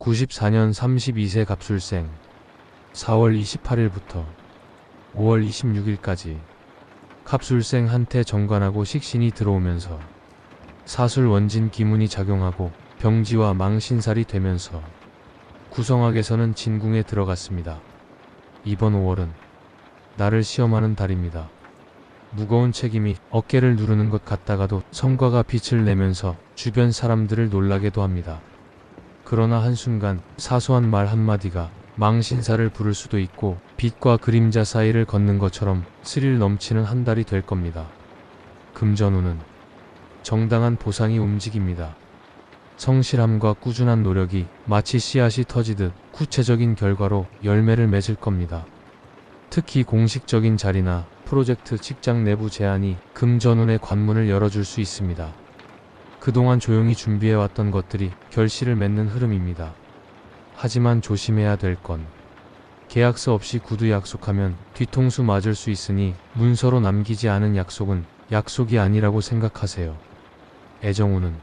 94년 32세 갑술생 4월 28일부터 5월 26일까지 갑술생한테 정관하고 식신이 들어오면서 사술 원진 기문이 작용하고 병지와 망신살이 되면서 구성학에서는 진궁에 들어갔습니다. 이번 5월은 나를 시험하는 달입니다. 무거운 책임이 어깨를 누르는 것 같다가도 성과가 빛을 내면서 주변 사람들을 놀라게도 합니다. 그러나 한순간 사소한 말 한마디가 망신사를 부를 수도 있고 빛과 그림자 사이를 걷는 것처럼 스릴 넘치는 한 달이 될 겁니다. 금전운은 정당한 보상이 움직입니다. 성실함과 꾸준한 노력이 마치 씨앗이 터지듯 구체적인 결과로 열매를 맺을 겁니다. 특히 공식적인 자리나 프로젝트, 직장 내부 제안이 금전운의 관문을 열어줄 수 있습니다. 그동안 조용히 준비해왔던 것들이 결실을 맺는 흐름입니다. 하지만 조심해야 될 건 계약서 없이 구두 약속하면 뒤통수 맞을 수 있으니 문서로 남기지 않은 약속은 약속이 아니라고 생각하세요. 애정운은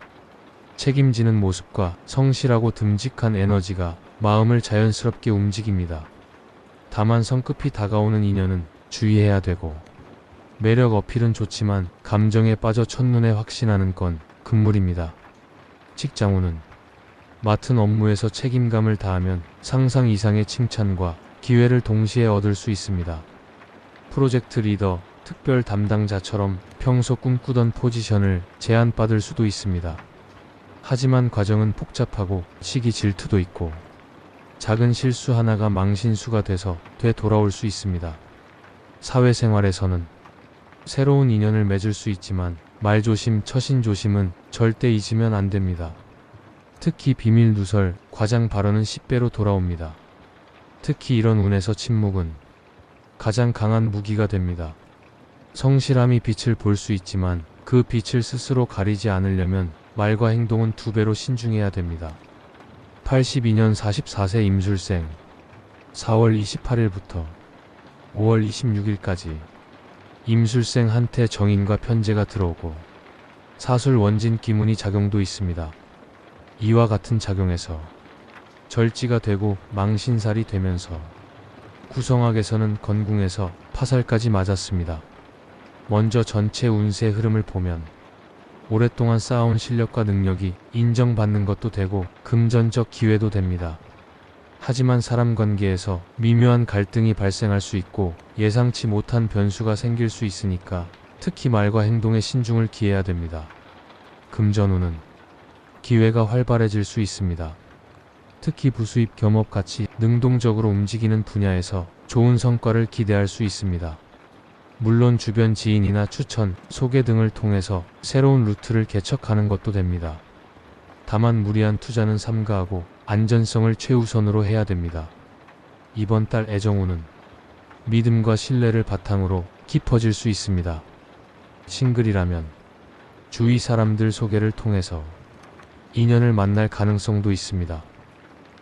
책임지는 모습과 성실하고 듬직한 에너지가 마음을 자연스럽게 움직입니다. 다만 성급히 다가오는 인연은 주의해야 되고 매력 어필은 좋지만 감정에 빠져 첫눈에 확신하는 건 금물입니다. 직장운은 맡은 업무에서 책임감을 다하면 상상 이상의 칭찬과 기회를 동시에 얻을 수 있습니다. 프로젝트 리더, 특별 담당자처럼 평소 꿈꾸던 포지션을 제안받을 수도 있습니다. 하지만 과정은 복잡하고 시기 질투도 있고 작은 실수 하나가 망신수가 돼서 되돌아올 수 있습니다. 사회생활에서는 새로운 인연을 맺을 수 있지만 말조심, 처신조심은 절대 잊으면 안 됩니다. 특히 비밀 누설, 과장 발언은 10배로 돌아옵니다. 특히 이런 운에서 침묵은 가장 강한 무기가 됩니다. 성실함이 빛을 볼 수 있지만 그 빛을 스스로 가리지 않으려면 말과 행동은 2배로 신중해야 됩니다. 82년 44세 임술생 4월 28일부터 5월 26일까지 임술생한테 정인과 편제가 들어오고 사술 원진 기문이 작용도 있습니다. 이와 같은 작용에서 절지가 되고 망신살이 되면서 구성학에서는 건궁에서 파살까지 맞았습니다. 먼저 전체 운세 흐름을 보면 오랫동안 쌓아온 실력과 능력이 인정받는 것도 되고 금전적 기회도 됩니다. 하지만 사람 관계에서 미묘한 갈등이 발생할 수 있고 예상치 못한 변수가 생길 수 있으니까 특히 말과 행동에 신중을 기해야 됩니다. 금전운은 기회가 활발해질 수 있습니다. 특히 부수입 겸업 같이 능동적으로 움직이는 분야에서 좋은 성과를 기대할 수 있습니다. 물론 주변 지인이나 추천, 소개 등을 통해서 새로운 루트를 개척하는 것도 됩니다. 다만 무리한 투자는 삼가하고 안전성을 최우선으로 해야 됩니다. 이번 달 애정운은 믿음과 신뢰를 바탕으로 깊어질 수 있습니다. 싱글이라면 주위 사람들 소개를 통해서 인연을 만날 가능성도 있습니다.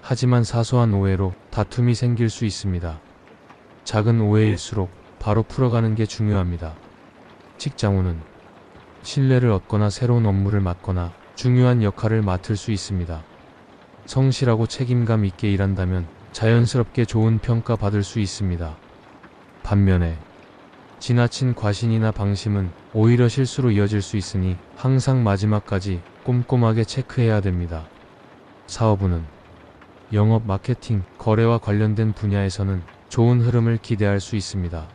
하지만 사소한 오해로 다툼이 생길 수 있습니다. 작은 오해일수록 바로 풀어가는 게 중요합니다. 직장운은 신뢰를 얻거나 새로운 업무를 맡거나 중요한 역할을 맡을 수 있습니다. 성실하고 책임감 있게 일한다면 자연스럽게 좋은 평가 받을 수 있습니다. 반면에 지나친 과신이나 방심은 오히려 실수로 이어질 수 있으니 항상 마지막까지 꼼꼼하게 체크해야 됩니다. 사업운은 영업, 마케팅, 거래와 관련된 분야에서는 좋은 흐름을 기대할 수 있습니다.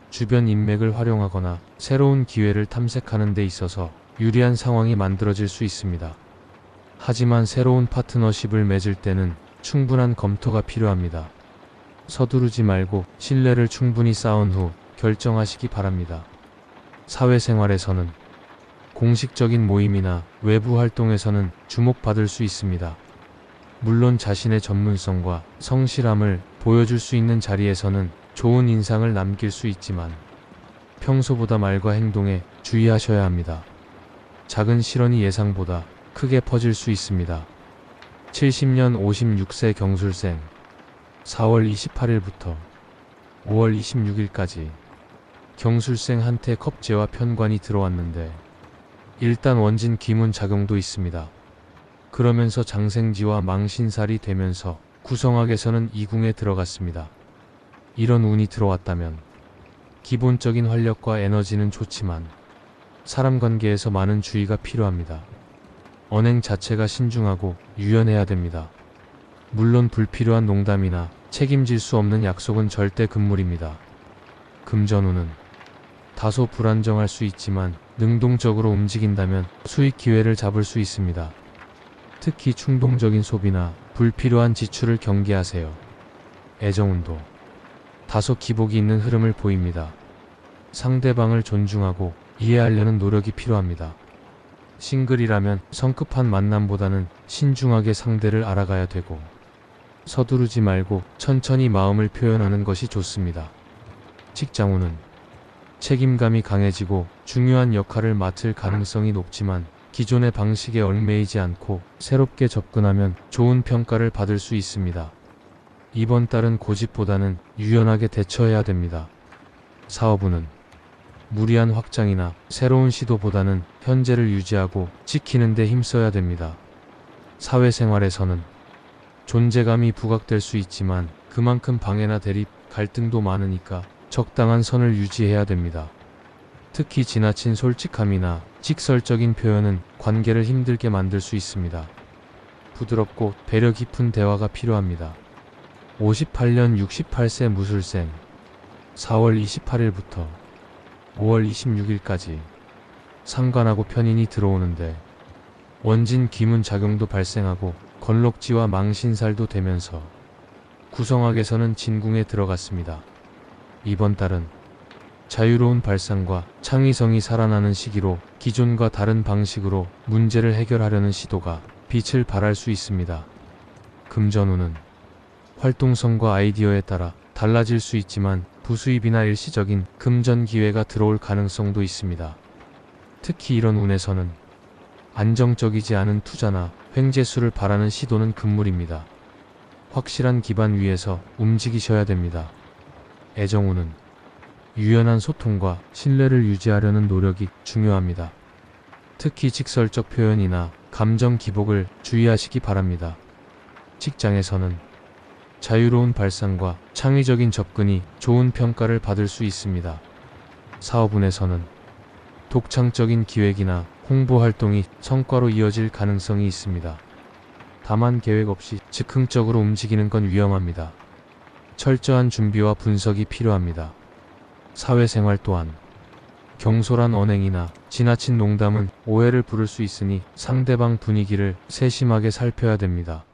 주변 인맥을 활용하거나 새로운 기회를 탐색하는 데 있어서 유리한 상황이 만들어질 수 있습니다. 하지만 새로운 파트너십을 맺을 때는 충분한 검토가 필요합니다. 서두르지 말고 신뢰를 충분히 쌓은 후 결정하시기 바랍니다. 사회생활에서는 공식적인 모임이나 외부 활동에서는 주목받을 수 있습니다. 물론 자신의 전문성과 성실함을 보여줄 수 있는 자리에서는 좋은 인상을 남길 수 있지만 평소보다 말과 행동에 주의하셔야 합니다. 작은 실언이 예상보다 크게 퍼질 수 있습니다. 70년 56세 경술생 4월 28일부터 5월 26일까지 경술생한테 겁재와 편관이 들어왔는데 일단 원진 기문 작용도 있습니다. 그러면서 장생지와 망신살이 되면서 구성학에서는 이궁에 들어갔습니다. 이런 운이 들어왔다면 기본적인 활력과 에너지는 좋지만 사람 관계에서 많은 주의가 필요합니다. 언행 자체가 신중하고 유연해야 됩니다. 물론 불필요한 농담이나 책임질 수 없는 약속은 절대 금물입니다. 금전운은 다소 불안정할 수 있지만 능동적으로 움직인다면 수익 기회를 잡을 수 있습니다. 특히 충동적인 소비나 불필요한 지출을 경계하세요. 애정운도 다소 기복이 있는 흐름을 보입니다. 상대방을 존중하고 이해하려는 노력이 필요합니다. 싱글이라면 성급한 만남보다는 신중하게 상대를 알아가야 되고 서두르지 말고 천천히 마음을 표현하는 것이 좋습니다. 직장운은 책임감이 강해지고 중요한 역할을 맡을 가능성이 높지만 기존의 방식에 얽매이지 않고 새롭게 접근하면 좋은 평가를 받을 수 있습니다. 이번 달은 고집보다는 유연하게 대처해야 됩니다. 사업운은 무리한 확장이나 새로운 시도보다는 현재를 유지하고 지키는 데 힘써야 됩니다. 사회생활에서는 존재감이 부각될 수 있지만 그만큼 방해나 대립, 갈등도 많으니까 적당한 선을 유지해야 됩니다. 특히 지나친 솔직함이나 직설적인 표현은 관계를 힘들게 만들 수 있습니다. 부드럽고 배려 깊은 대화가 필요합니다. 58년 68세 무술생 4월 28일부터 5월 26일까지 상관하고 편인이 들어오는데 원진 기문 작용도 발생하고 건록지와 망신살도 되면서 구성학에서는 진궁에 들어갔습니다. 이번 달은 자유로운 발상과 창의성이 살아나는 시기로 기존과 다른 방식으로 문제를 해결하려는 시도가 빛을 발할 수 있습니다. 금전운은 활동성과 아이디어에 따라 달라질 수 있지만 부수입이나 일시적인 금전 기회가 들어올 가능성도 있습니다. 특히 이런 운에서는 안정적이지 않은 투자나 횡재수를 바라는 시도는 금물입니다. 확실한 기반 위에서 움직이셔야 됩니다. 애정운은 유연한 소통과 신뢰를 유지하려는 노력이 중요합니다. 특히 직설적 표현이나 감정 기복을 주의하시기 바랍니다. 직장에서는 자유로운 발상과 창의적인 접근이 좋은 평가를 받을 수 있습니다. 사업운에서는 독창적인 기획이나 홍보 활동이 성과로 이어질 가능성이 있습니다. 다만 계획 없이 즉흥적으로 움직이는 건 위험합니다. 철저한 준비와 분석이 필요합니다. 사회생활 또한 경솔한 언행이나 지나친 농담은 오해를 부를 수 있으니 상대방 분위기를 세심하게 살펴야 됩니다.